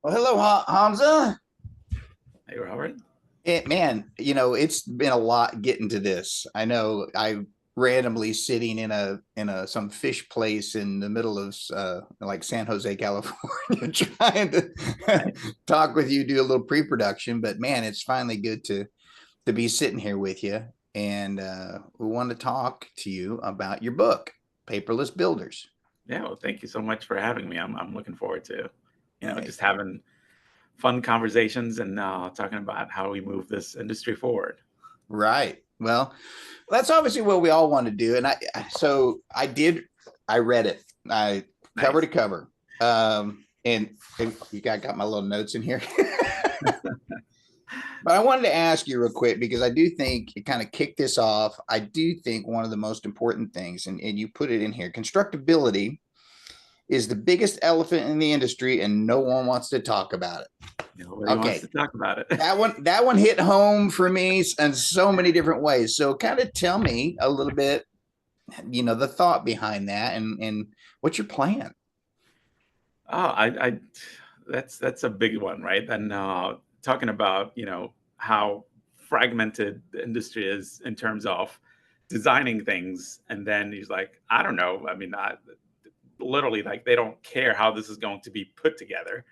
Well, hello, Hamza. Hey, Robert. Man, it's been a lot getting to this. I know I randomly sitting in a some fish place in the middle of like San Jose, California, trying to Nice. talk with you, do a little pre-production. But man, it's finally good to be sitting here with you, and we want to talk to you about your book, Paperless Builders. Yeah, well, thank you so much for having me. I'm looking forward to, Hey, just having fun conversations and talking about how we move this industry forward. right. Well, that's obviously what we all want to do. And so I read it, I cover to Nice. cover. And you got my little notes in here. But I wanted to ask you real quick because I do think it kind of kicked this off. I do think one of the most important things, and you put it in here, constructability is the biggest elephant in the industry, and no one wants to talk about it. Nobody wants Okay, to talk about it. that one hit home for me in so many different ways. So kind of tell me a little bit, the thought behind that, and what's your plan. I that's a big one, right? And talking about how fragmented the industry is in terms of designing things, and then he's like, I don't know. I mean, literally, like they don't care how this is going to be put together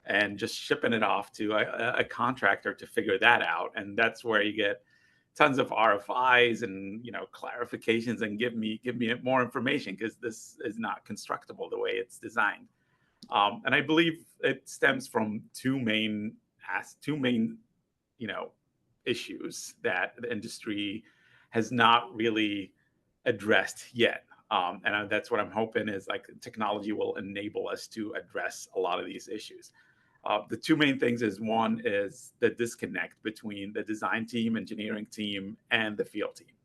and just shipping it off to a contractor to figure that out. And that's where you get tons of RFIs and clarifications and give me more information because this is not constructible the way it's designed. And I believe it stems from two main you know issues that the industry has not really addressed yet. And that's what I'm hoping is like technology will enable us to address a lot of these issues. The two main things is one is the disconnect between the design team, engineering team, and the field team.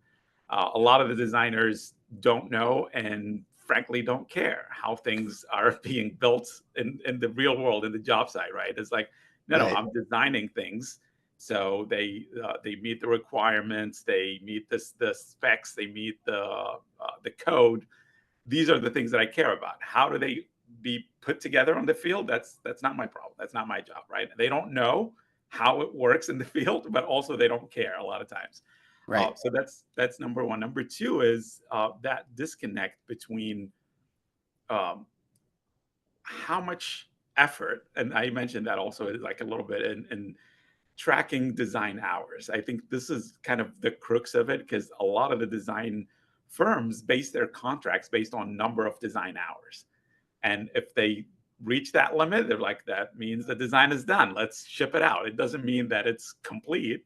A lot of the designers don't know and frankly don't care how things are being built in the real world in the job site, right? It's like, no, Right. I'm designing things. So they meet the requirements, they meet the specs, they meet the code. These are the things that I care about. How do they be put together on the field? That's not my problem. That's not my job, right? They don't know how it works in the field, but also they don't care a lot of times. Right. So that's number one. Number two is that disconnect between um, how much effort, and I mentioned that also like a little bit in tracking design hours. I think this is kind of the crux of it because a lot of the design firms base their contracts based on number of design hours. And if they reach that limit, they're like, that means the design is done. Let's ship it out. It doesn't mean that it's complete.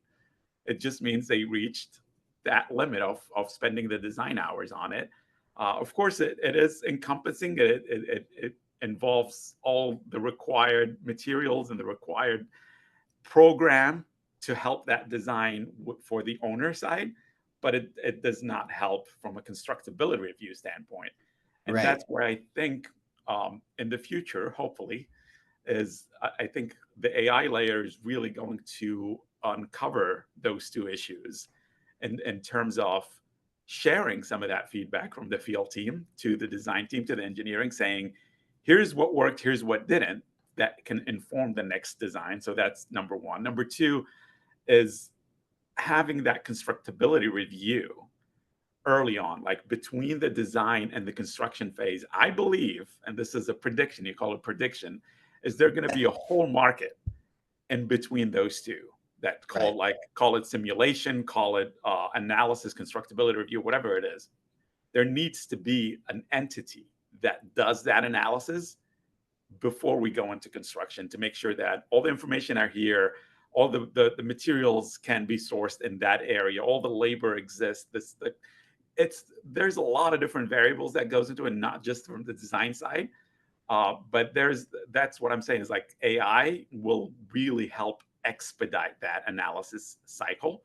It just means they reached that limit of spending the design hours on it. Of course, it is encompassing. It involves all the required materials and the required program to help that design for the owner side, but it does not help from a constructability review standpoint. And Right. that's where I think in the future, hopefully, is I think the AI layer is really going to uncover those two issues in terms of sharing some of that feedback from the field team to the design team to the engineering, saying, here's what worked, here's what didn't, that can inform the next design. So that's number one. Number two is having that constructability review early on, like between the design and the construction phase. I believe, and this is a prediction, you call it prediction, is there going to be a whole market in between those two that Right. call it simulation, call it analysis, constructability review, whatever it is. There needs to be an entity that does that analysis before we go into construction to make sure that all the information are here, all the materials can be sourced in that area, all the labor exists. It's there's a lot of different variables that goes into it, not just from the design side. But that's what I'm saying is like AI will really help expedite that analysis cycle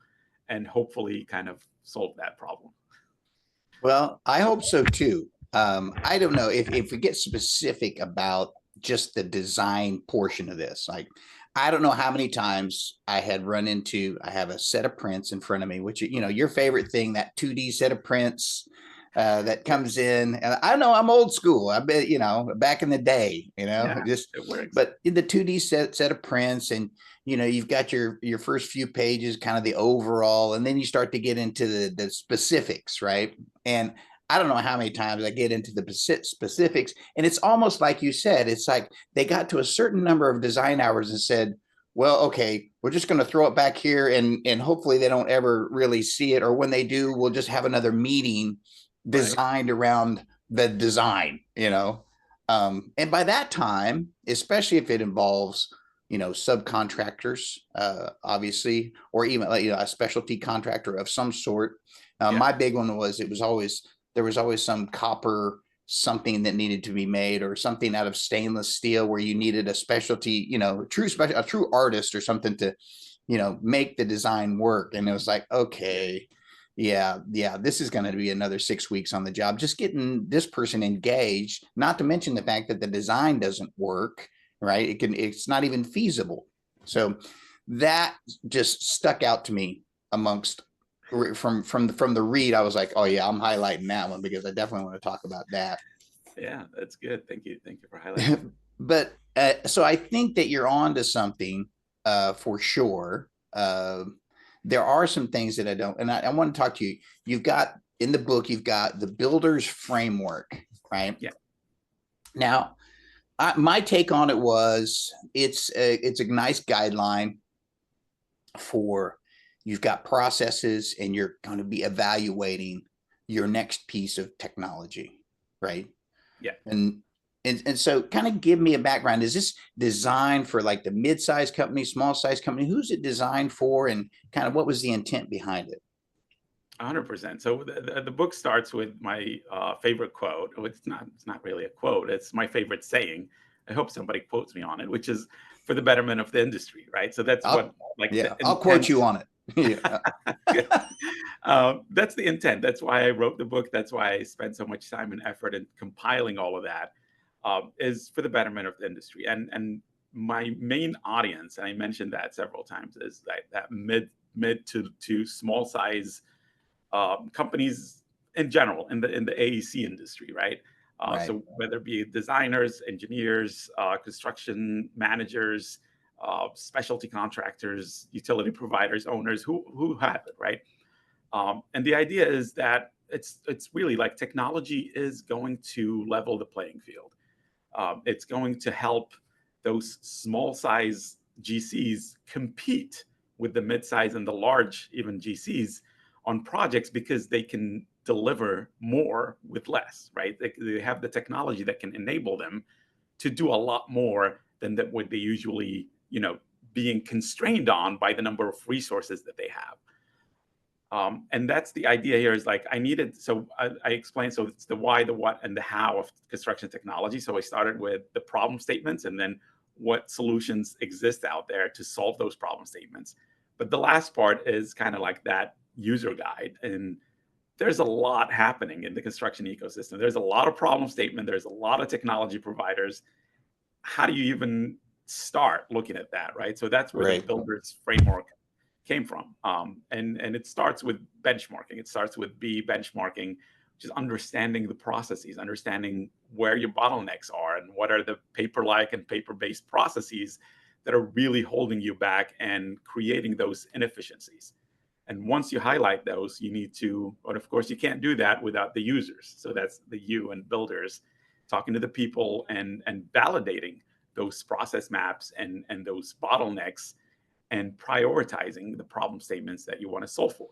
and hopefully kind of solve that problem. Well, I hope so too. I don't know if we get specific about just the design portion of this. Like, I don't know how many times I had run into. I have a set of prints in front of me, which your favorite thing, that 2D set of prints. that comes in, and I know I'm old school. I bet, back in the day, Yeah, just, it works. but in the 2D set of prints, and you've got your first few pages, kind of the overall, and then you start to get into the specifics, right? And I don't know how many times I get into the specifics, and it's almost like you said, it's like they got to a certain number of design hours and said, well, okay, we're just going to throw it back here, and hopefully they don't ever really see it, or when they do, we'll just have another meeting designed around the design, and by that time, especially if it involves, subcontractors, obviously, or even a specialty contractor of some sort. My big one was, there was always some copper something that needed to be made, or something out of stainless steel where you needed a specialty, a true artist or something to, make the design work. And it was like, okay, yeah, this is going to be another 6 weeks on the job, just getting this person engaged, not to mention the fact that the design doesn't work, right? It's not even feasible. So that just stuck out to me amongst from the read. I was like, oh yeah, I'm highlighting that one because I definitely want to talk about that. Yeah, that's good. Thank you for highlighting. But so I think that you're on to something, for sure. There are some things that I don't, and I want to talk to you. You've got in the book, you've got the builder's framework, right? Yeah. Now, my take on it was it's a nice guideline for, you've got processes and you're going to be evaluating your next piece of technology, right? Yeah. And so kind of give me a background. Is this designed for like the mid-sized company, small size company? Who's it designed for, and kind of what was the intent behind it? 100%. So the book starts with my favorite quote. It's not really a quote. It's my favorite saying. I hope somebody quotes me on it, which is for the betterment of the industry, right? So that's I'll quote you on it. That's the intent. That's why I wrote the book. That's why I spent so much time and effort in compiling all of that, is for the betterment of the industry. And my main audience, and I mentioned that several times, is that mid to small size companies in general in the AEC industry, right? Right. So whether it be designers, engineers, construction managers, specialty contractors, utility providers, owners, who have it, right? And the idea is that it's really like technology is going to level the playing field. It's going to help those small size GCs compete with the mid-size and the large even GCs on projects, because they can deliver more with less, right? They have the technology that can enable them to do a lot more than what they usually, being constrained on by the number of resources that they have. And that's the idea here, is like I explained, so it's the why, the what, and the how of construction technology. So I started with the problem statements, and then what solutions exist out there to solve those problem statements. But the last part is kind of like that user guide. And there's a lot happening in the construction ecosystem. There's a lot of problem statement. There's a lot of technology providers. How do you even start looking at that, right? So that's where the builder's framework came from. And it starts with benchmarking. It starts with benchmarking, which is understanding the processes, understanding where your bottlenecks are, and what are the paper-like and paper-based processes that are really holding you back and creating those inefficiencies. And once you highlight those, you need to, but of course you can't do that without the users. So that's the you and builders talking to the people and validating those process maps and those bottlenecks, and prioritizing the problem statements that you want to solve for.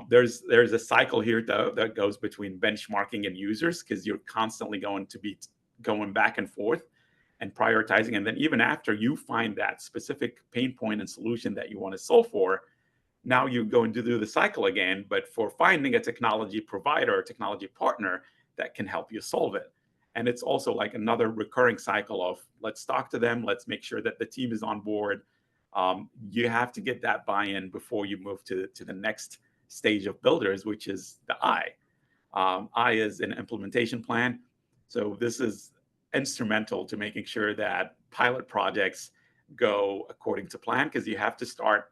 There's a cycle here that goes between benchmarking and users, because you're constantly going to be going back and forth and prioritizing. And then even after you find that specific pain point and solution that you want to solve for, now you're going to do the cycle again, but for finding a technology provider or technology partner that can help you solve it. And it's also like another recurring cycle of, let's talk to them, let's make sure that the team is on board. You have to get that buy-in before you move to the next stage of builders, which is the I. I is an implementation plan. So this is instrumental to making sure that pilot projects go according to plan, because you have to start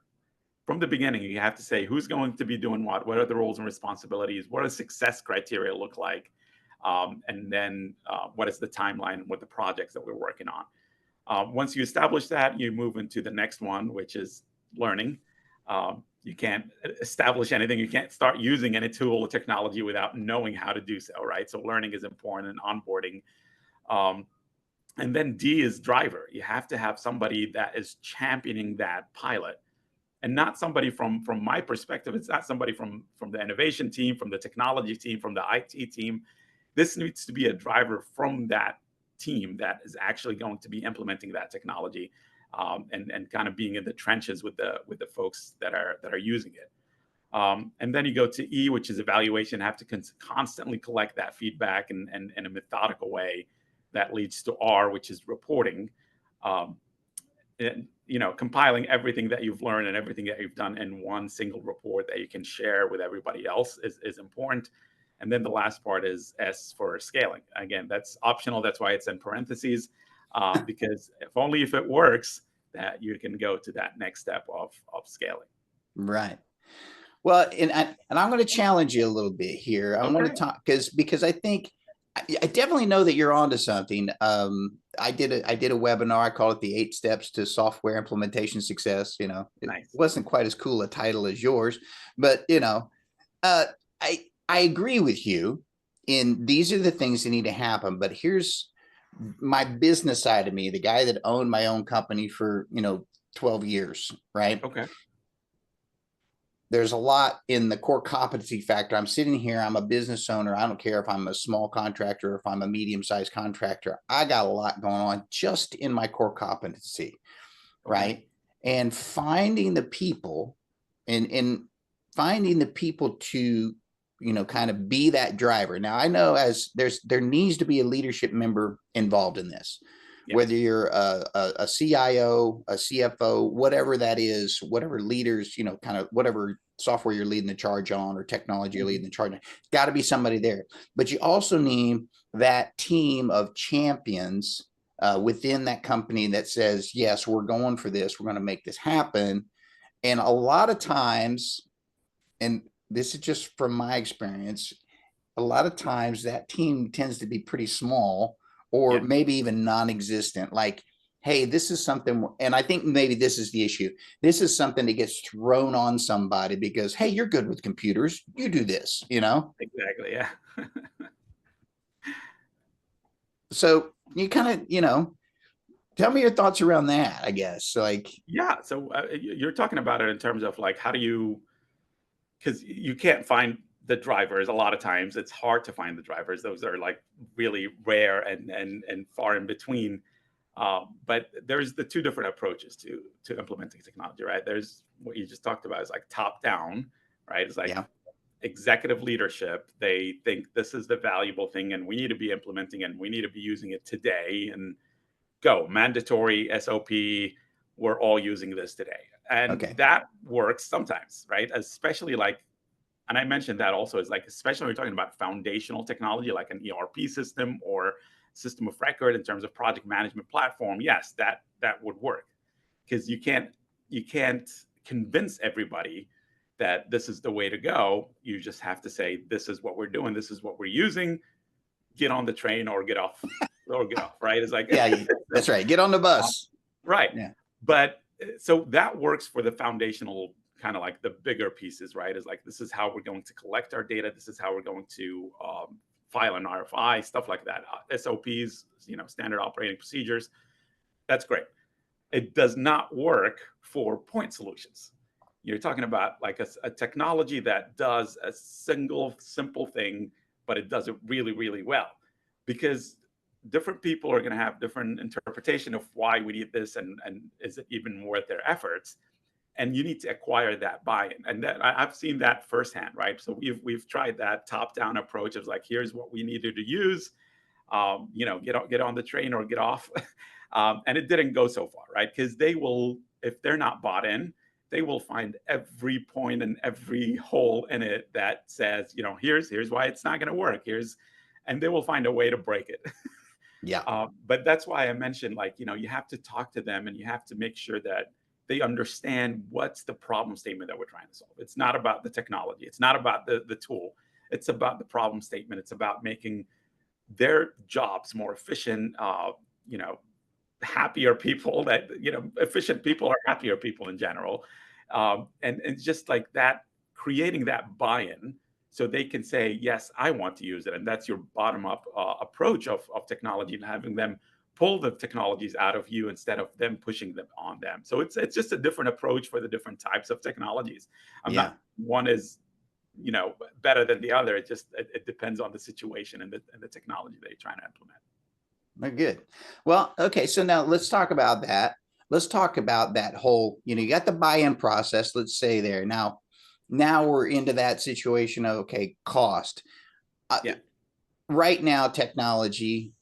from the beginning, you have to say who's going to be doing what are the roles and responsibilities, what does success criteria look like, and then what is the timeline with the projects that we're working on. Once you establish that, you move into the next one, which is learning. You can't establish anything. You can't start using any tool or technology without knowing how to do so, right? So learning is important and onboarding. And then D is driver. You have to have somebody that is championing that pilot, and not somebody from my perspective. It's not somebody from the innovation team, from the technology team, from the IT team. This needs to be a driver from that team that is actually going to be implementing that technology, and kind of being in the trenches with the folks that are using it. And then you go to E, which is evaluation. Have to constantly collect that feedback and in a methodical way. That leads to R, which is reporting. And, compiling everything that you've learned and everything that you've done in one single report that you can share with everybody else is important. And then the last part is S for scaling. Again, that's optional. That's why it's in parentheses, because if it works, that you can go to that next step of scaling. Right. Well, and I'm going to challenge you a little bit here. I want to talk because I think I definitely know that you're onto something. I did a webinar. I call it the 8 steps to software implementation success. It wasn't quite as cool a title as yours, but I agree with you in these are the things that need to happen. But here's my business side of me, the guy that owned my own company for 12 years, right? Okay. There's a lot in the core competency factor. I'm sitting here, I'm a business owner. I don't care if I'm a small contractor or if I'm a medium-sized contractor. I got a lot going on just in my core competency, right? And finding the people and finding the people to, kind of be that driver. Now, I know there needs to be a leadership member involved in this. Yes. Whether you're a CIO, a CFO, whatever that is, whatever leaders, kind of whatever software you're leading the charge on or technology you're leading the charge on, got to be somebody there. But you also need that team of champions within that company that says, yes, we're going for this. We're going to make this happen. And a lot of times, and this is just from my experience, a lot of times that team tends to be pretty small or maybe even non-existent. Like, hey, this is something, and I think maybe this is the issue. This is something that gets thrown on somebody because, hey, you're good with computers. You do this, Exactly, yeah. So you kind of, tell me your thoughts around that, I guess. Yeah, so you're talking about it in terms of like, how do you, because you can't find the drivers. A lot of times it's hard to find the drivers. Those are like really rare and far in between. But there's the 2 different approaches to implementing technology, right? There's what you just talked about is like top down, right? It's like executive leadership. They think this is the valuable thing and we need to be implementing and we need to be using it today and go. Mandatory SOP. We're all using this today. And that works sometimes, right? Especially like, and I mentioned that also is like, especially when we're talking about foundational technology, like an ERP system or system of record in terms of project management platform. Yes, that would work because you can't convince everybody that this is the way to go. You just have to say, this is what we're doing. This is what we're using. Get on the train or get off right? It's like, yeah, that's right. Get on the bus. Right. Yeah. But so that works for the foundational kind of like the bigger pieces, right? Is like, this is how we're going to collect our data. This is how we're going to file an RFI, stuff like that. SOPs, standard operating procedures. That's great. It does not work for point solutions. You're talking about like a technology that does a single simple thing, but it does it really, really well. Because different people are going to have different interpretation of why we need this and is it even worth their efforts. And you need to acquire that buy-in, and that I've seen that firsthand, right? So we've tried that top-down approach of like, here's what we needed to use, get on the train or get off, and it didn't go so far, right? Because they will, if they're not bought in, they will find every point and every hole in it that says, here's why it's not going to work. And they will find a way to break it. Yeah. But that's why I mentioned, like, you have to talk to them and you have to make sure that they understand what's the problem statement that we're trying to solve. It's not about the technology. It's not about the tool. It's about the problem statement. It's about making their jobs more efficient. Happier people efficient people are happier people in general. And just like that, creating that buy-in so they can say, yes, I want to use it. And that's your bottom-up approach of technology, and having them pull the technologies out of you instead of them pushing them on them. So it's just a different approach for the different types of technologies. Not one is better than the other. It depends on the situation and the technology that you're trying to implement. Very good. Well, okay. So now let's talk about that. Let's talk about that whole, you got the buy-in process, let's say there. Now we're into that situation of, okay, cost. Right now, technology,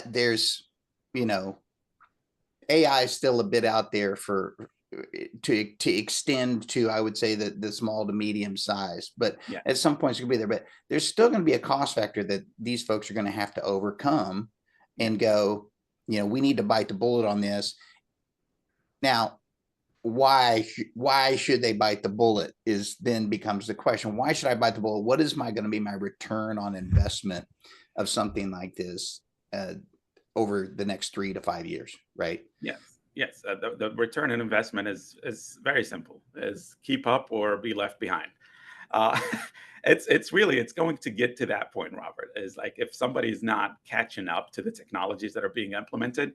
there's, AI is still a bit out there to extend to, I would say, the small to medium size, but at some point it's gonna be there, but there's still going to be a cost factor that these folks are going to have to overcome and go, we need to bite the bullet on this. Now, why should they bite the bullet becomes the question. Why should I bite the bullet? What is going to be my return on investment of something like this over the next 3 to 5 years, right? Yes, the return on investment is very simple: is keep up or be left behind. It's going to get to that point, Robert. Is like, if somebody's not catching up to the technologies that are being implemented,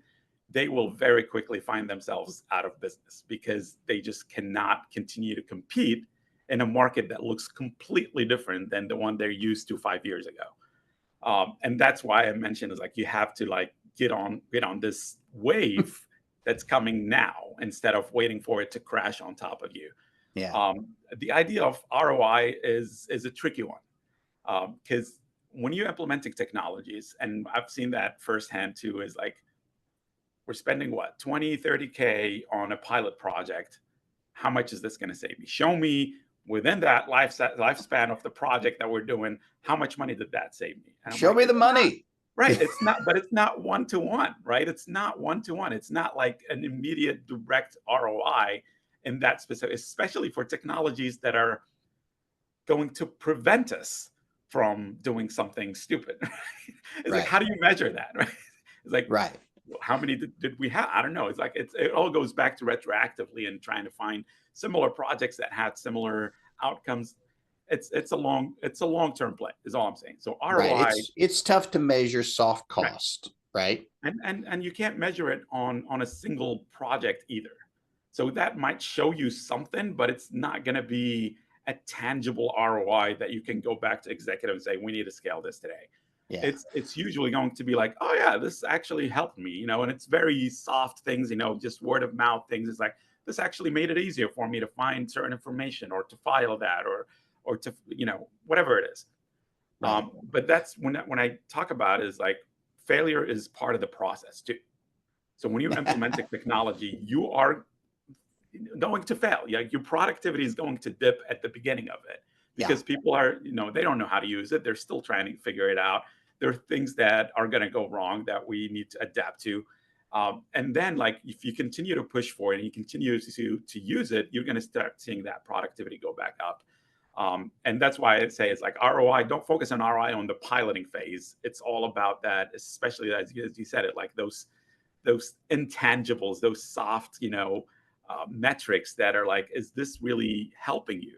they will very quickly find themselves out of business, because they just cannot continue to compete in a market that looks completely different than the one they're used to 5 years ago. And that's why I mentioned, is like, you have to get on this wave that's coming now, instead of waiting for it to crash on top of you. The idea of ROI is a tricky one, because when you're implementing technologies, and I've seen that firsthand too, is like, we're spending what, 20, 30K on a pilot project. How much is this going to save me? Show me within that lifespan of the project that we're doing, how much money did that save me? Show me the money. Right. It's not, but it's not one-to-one, right? It's not one-to-one. It's not like an immediate direct ROI in that specific, especially for technologies that are going to prevent us from doing something stupid. It's like, how do you measure that? Right. It's like, how many did we have? I don't know. It's like, it all goes back to retroactively and trying to find similar projects that had similar outcomes. It's a long-term play, is all I'm saying. So ROI, it's tough to measure soft cost, right? And you can't measure it on a single project either. So that might show you something, but it's not going to be a tangible ROI that you can go back to executive and say, we need to scale this today. It's usually going to be like, oh yeah, this actually helped me, and it's very soft things, just word of mouth things. It's like, this actually made it easier for me to find certain information, or to file that, or to, whatever it is. But that's when I talk about it, is like, failure is part of the process too. So when you're implementing technology, you are going to fail. Your productivity is going to dip at the beginning of it, because people are, they don't know how to use it. They're still trying to figure it out. There are things that are going to go wrong that we need to adapt to. And then, like, if you continue to push for it and you continue to use it, you're going to start seeing that productivity go back up. And that's why I say, it's like, ROI, don't focus on ROI on the piloting phase. It's all about that, especially as you said it, like those intangibles, those soft, metrics that are like, is this really helping you,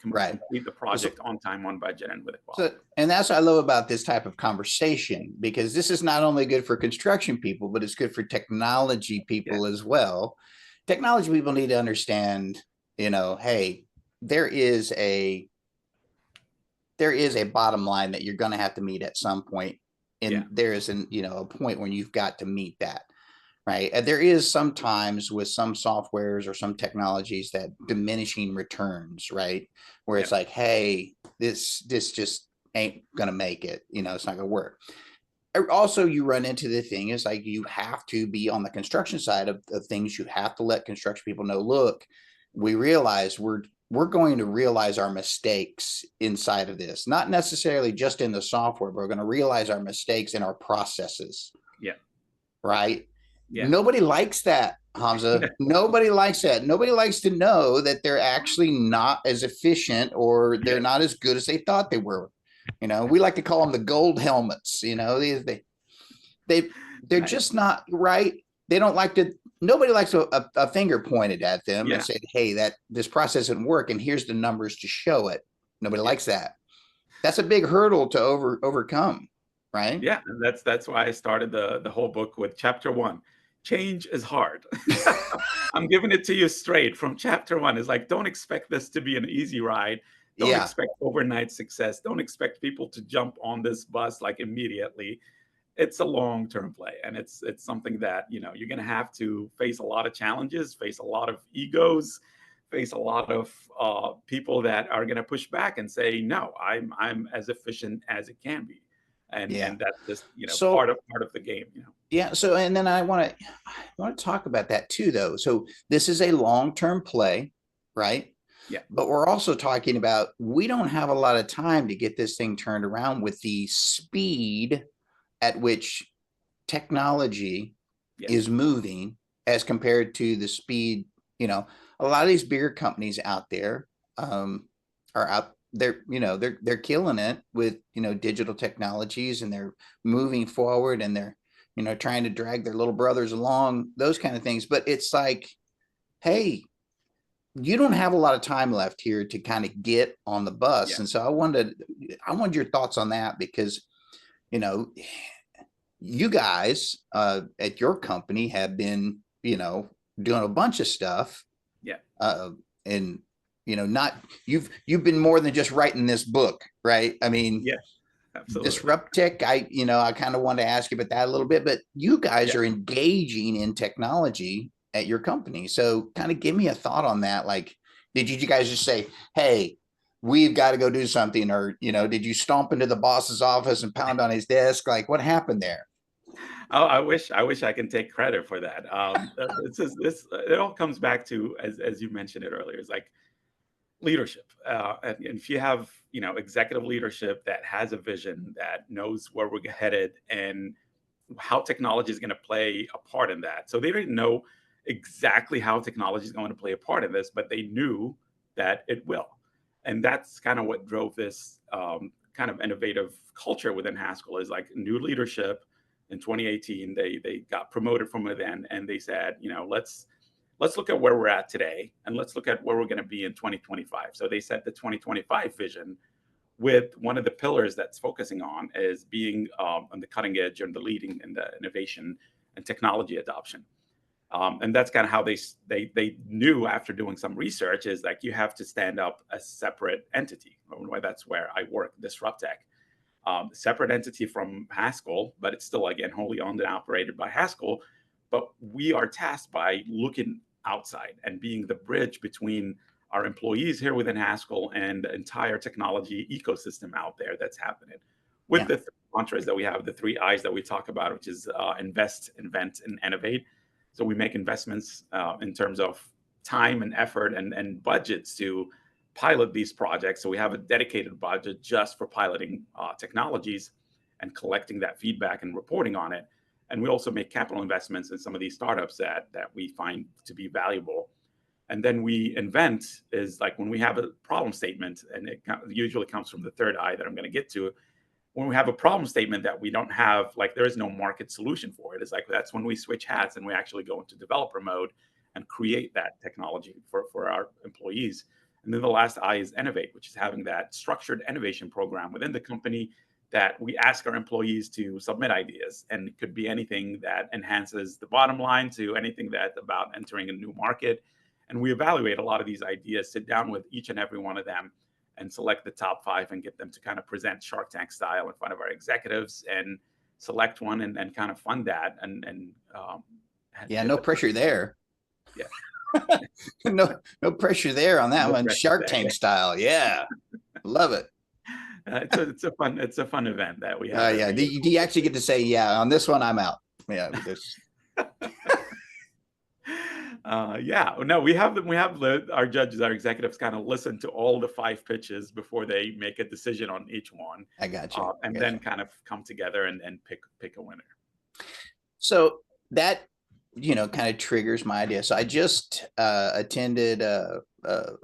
complete the project on time, on budget, and with quality. So, and that's what I love about this type of conversation, because this is not only good for construction people, but it's good for technology people as well. Technology people need to understand, hey, there is a bottom line that you're going to have to meet at some point, and there is a point when you've got to meet that, right? And there is sometimes with some softwares or some technologies that diminishing returns, right? Where it's like, hey, this just ain't going to make it, it's not going to work. Also, you run into the thing is like, you have to be on the construction side of things. You have to let construction people know, look, we realize we're going to realize our mistakes inside of this, not necessarily just in the software, but we're going to realize our mistakes in our processes. Right. Nobody likes that. Hamza. Nobody likes that. Nobody likes to know that they're actually not as efficient or they're Yes. not as good as they thought they were. We like to call them the gold helmets. They they're Nice. just not right. They don't like to. Nobody likes a finger pointed at them and Yeah. said, "Hey, that this process didn't work, and here's the numbers to show it." Nobody likes that. That's a big hurdle to overcome, right? Yeah, and that's why I started the whole book with chapter 1. Change is hard. I'm giving it to you straight from chapter 1. It's like, don't expect this to be an easy ride. Don't Yeah, expect overnight success. Don't expect people to jump on this bus like immediately. It's a long-term play, and it's something that, you're going to have to face a lot of challenges, face a lot of egos, face a lot of people that are going to push back and say, no, I'm as efficient as it can be, yeah. and that's just So part of the game. yeah, so and then I want to talk about that too, though. So this is a long-term play, right? Yeah. But we're also talking about we don't have a lot of time to get this thing turned around with the speed at which technology Yes. is moving as compared to the speed. A lot of these bigger companies out there are out there. They're killing it with digital technologies, and they're moving forward, and they're trying to drag their little brothers along, those kind of things. But it's like, hey, you don't have a lot of time left here to kind of get on the bus. Yeah. And so I wanted your thoughts on that, because you know you guys at your company have been doing a bunch of stuff, Yeah. and not you've been more than just writing this book, right? I mean, Yeah. Absolutely. disrupt tech. I kind of wanted to ask you about that a little bit, but you guys Yeah. are engaging in technology at your company. So kind of give me a thought on that. Like, did you guys just say, hey, we've got to go do something? Or, did you stomp into the boss's office and pound on his desk? Like, what happened there? Oh, I wish I can take credit for that. It all comes back to, as you mentioned it earlier, it's like leadership. And if you have, executive leadership that has a vision, that knows where we're headed and how technology is going to play a part in that. So they didn't know exactly how technology is going to play a part in this, but they knew that it will. And that's kind of what drove this kind of innovative culture within Haskell, is like new leadership. In 2018, they got promoted from within, and they said, let's look at where we're at today, and let's look at where we're going to be in 2025. So they set the 2025 vision, with one of the pillars that's focusing on is being on the cutting edge and the leading in the innovation and technology adoption. And that's kind of how they knew, after doing some research, is like, you have to stand up a separate entity. That's where I work, Disrupt Tech. Separate entity from Haskell, but it's still, again, wholly owned and operated by Haskell. But we are tasked by looking outside and being the bridge between our employees here within Haskell and the entire technology ecosystem out there that's happening, with the mantras that we have, the 3 I's that we talk about, which is invest, invent, and innovate. So we make investments in terms of time and effort and budgets to pilot these projects. So we have a dedicated budget just for piloting technologies and collecting that feedback and reporting on it. And we also make capital investments in some of these startups that we find to be valuable. And then we invent, is like when we have a problem statement, and it usually comes from the 3rd I that I'm going to get to. When we have a problem statement that we don't have, like, there is no market solution for it, it's like, that's when we switch hats and we actually go into developer mode and create that technology for our employees. And then the last I is innovate, which is having that structured innovation program within the company, that we ask our employees to submit ideas. And it could be anything that enhances the bottom line to anything that's about entering a new market. And we evaluate a lot of these ideas, sit down with each and every one of them, and select the top 5 and get them to kind of present Shark Tank style in front of our executives, and select one and kind of fund that. Yeah, no pressure there. Yeah. no pressure there on that No one. pressure Shark there. Tank style. Yeah. Love it. It's a fun event that we have. Yeah. Do you actually get to say, yeah, on this one, I'm out? Yeah. Yeah. No, we have our judges, our executives, kind of listen to all the 5 pitches before they make a decision on each one. I got you. Then kind of come together and pick a winner. So that kind of triggers my idea. So I just attended a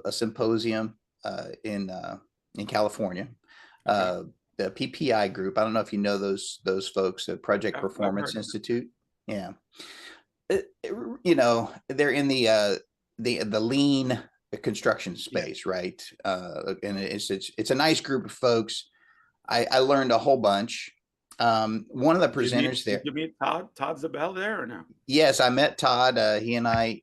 symposium in California. Okay. The PPI group. I don't know if you know those folks, the Project I've Performance heard of it. Institute. Yeah, they're in the lean construction Yeah. space, right? And it's a nice group of folks. I learned a whole bunch. One of the presenters Did there. you meet Todd Zabel there or no? Yes, I met Todd. He and I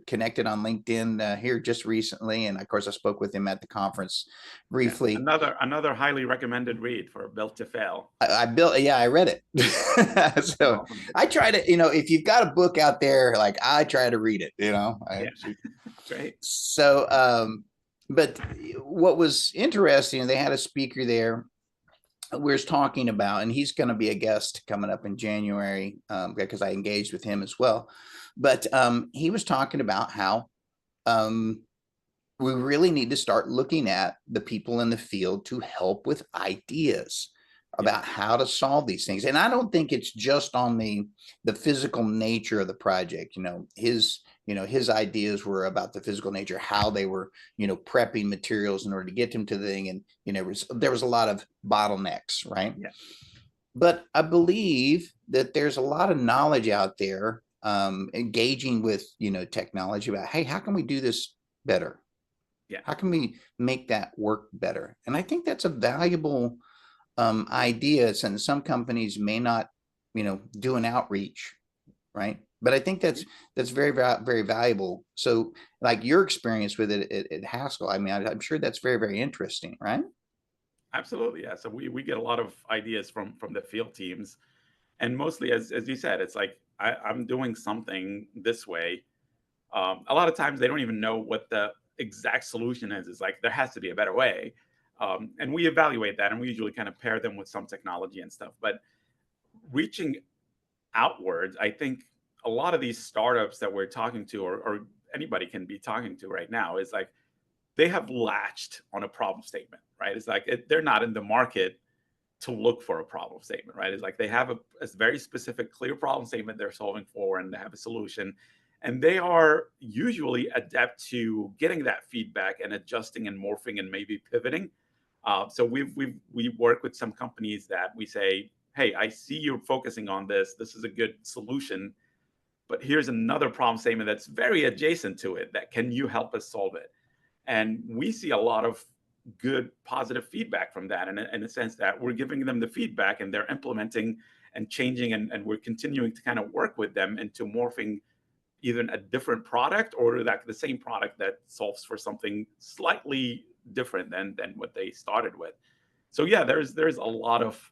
connected on LinkedIn here just recently, and of course, I spoke with him at the conference Yeah. briefly. Another highly recommended read for Built to Fail. I built, yeah, I read it. So Awesome. I try to, if you've got a book out there, like I try to read it. Yeah. Great. So, but what was interesting, they had a speaker there we was talking about, and he's going to be a guest coming up in January because I engaged with him as well. But he was talking about how we really need to start looking at the people in the field to help with ideas Yeah. about how to solve these things. And I don't think it's just on the physical nature of the project. His ideas were about the physical nature, how they were, prepping materials in order to get them to the thing. And, there was a lot of bottlenecks, right? Yeah. But I believe that there's a lot of knowledge out there engaging with, technology about, hey, how can we do this better? Yeah. How can we make that work better? And I think that's a valuable idea. And some companies may not, do an outreach, right? But I think that's very, very valuable. So, like your experience with it at Haskell, I mean, I'm sure that's very, very interesting, right? Absolutely. Yeah. So we get a lot of ideas from the field teams. And mostly, as you said, it's like I'm doing something this way. A lot of times they don't even know what the exact solution is. It's like there has to be a better way. And we evaluate that, and we usually kind of pair them with some technology and stuff. But reaching outwards, I think a lot of these startups that we're talking to, or anybody can be talking to right now, is like they have latched on a problem statement, right? It's like they're not in the market to look for a problem statement, right? It's like they have a very specific, clear problem statement they're solving for, and they have a solution. And they are usually adept to getting that feedback and adjusting and morphing and maybe pivoting. So we work with some companies that we say, hey, I see you're focusing on this. This is a good solution, but here's another problem statement that's very adjacent to it. That can you help us solve it? And we see a lot of good positive feedback from that in a sense that we're giving them the feedback and they're implementing and changing, and we're continuing to kind of work with them into morphing either a different product or like the same product that solves for something slightly different than what they started with. So yeah, there's a lot of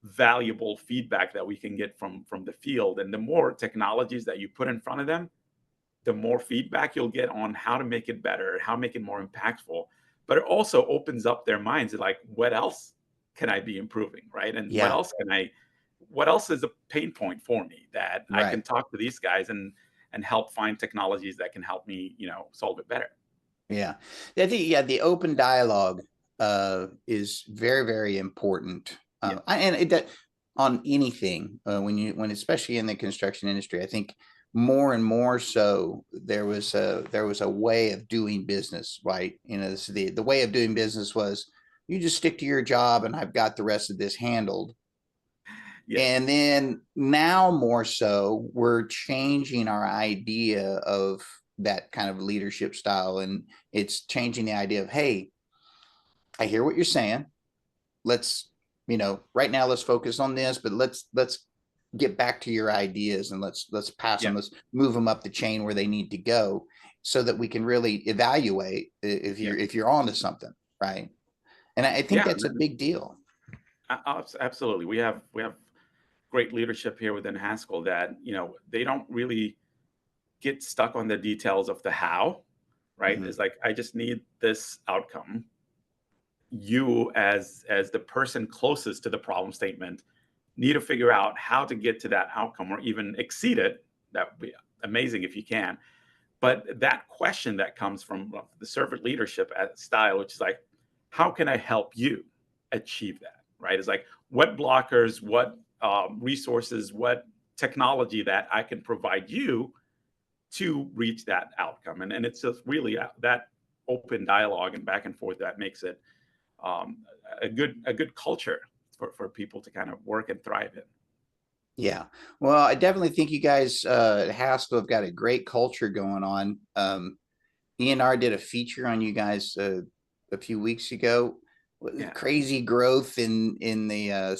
valuable feedback that we can get from the field, and the more technologies that you put in front of them, the more feedback you'll get on how to make it better, how to make it more impactful. But it also opens up their minds, like, what else can I be improving, right? And Yeah, what else is a pain point for me that I right. can talk to these guys and help find technologies that can help me, solve it better. Yeah. I think, the open dialogue is very, very important. Yeah. That on anything, when especially in the construction industry, I think more and more so there was a way of doing business, right? The way of doing business was you just stick to your job and I've got the rest of this handled. Yes. And then now more so, we're changing our idea of that kind of leadership style. And it's changing the idea of, hey, I hear what you're saying. Let's, right now let's focus on this, but let's get back to your ideas and let's pass Yeah. them, let's move them up the chain where they need to go so that we can really evaluate if Yeah. you're onto something, right? And I think Yeah. that's a big deal. Absolutely. We have great leadership here within Haskell that, they don't really get stuck on the details of the how, right? Mhm. It's like, I just need this outcome. You as the person closest to the problem statement need to figure out how to get to that outcome or even exceed it. That would be amazing if you can. But that question that comes from the servant leadership style, which is like, how can I help you achieve that? Right? It's like, what blockers, what resources, what technology that I can provide you to reach that outcome. And it's just really that open dialogue and back and forth that makes it um, a good culture for people to kind of work and thrive in. Yeah. Well, I definitely think you guys at Haskell have got a great culture going on. ENR did a feature on you guys a few weeks ago. Yeah. Crazy growth in the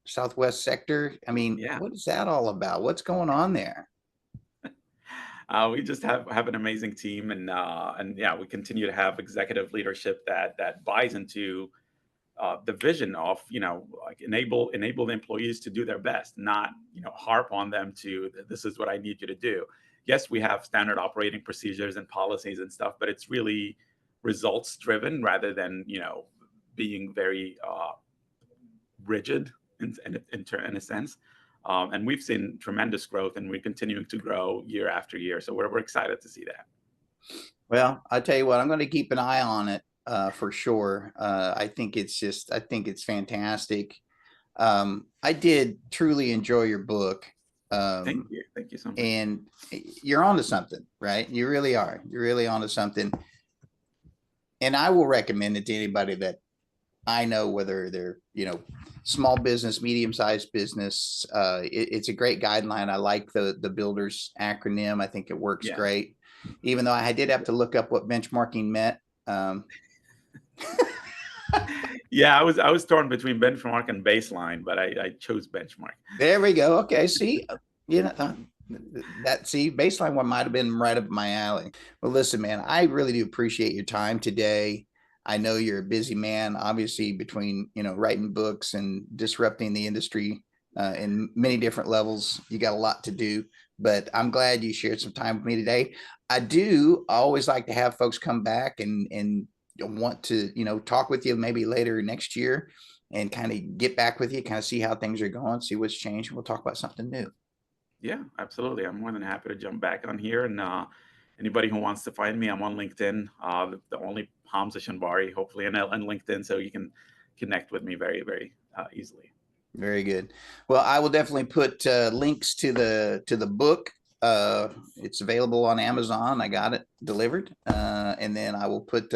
southwest sector. I mean, Yeah. what is that all about? What's going on there? We just have an amazing team, and yeah, we continue to have executive leadership that buys into the vision of, like enable the employees to do their best, not harp on them to this is what I need you to do. Yes, we have standard operating procedures and policies and stuff, but it's really results driven rather than being very rigid in a sense. And we've seen tremendous growth, and we're continuing to grow year after year. So we're excited to see that. Well, I tell you what, I'm going to keep an eye on it for sure. I think it's fantastic. I did truly enjoy your book. Thank you so much. And you're onto something, right? You really are. You're really onto something. And I will recommend it to anybody that I know, whether they're, small business, medium-sized business. It's a great guideline. I like the builders acronym. I think it works great, even though I did have to look up what benchmarking meant. Yeah, I was torn between benchmark and baseline, but I chose benchmark. There we go. Okay, see, baseline one might have been right up my alley. Well, listen, man, I really do appreciate your time today. I know you're a busy man, obviously, between writing books and disrupting the industry in many different levels. You got a lot to do, but I'm glad you shared some time with me today. I always like to have folks come back and want to talk with you maybe later next year and kind of get back with you, kind of see how things are going, see what's changed. We'll talk about something new. Yeah, absolutely. I'm more than happy to jump back on here. And anybody who wants to find me, I'm on LinkedIn, the only Hamzah Shanbari, hopefully, and LinkedIn, so you can connect with me very, very easily. Very good. Well, I will definitely put links to the book. It's available on Amazon. I got it delivered. And then I will put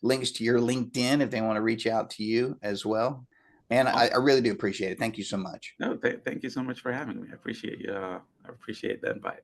links to your LinkedIn if they want to reach out to you as well. And I really do appreciate it. Thank you so much. No, thank you so much for having me. I appreciate you. I appreciate the invite.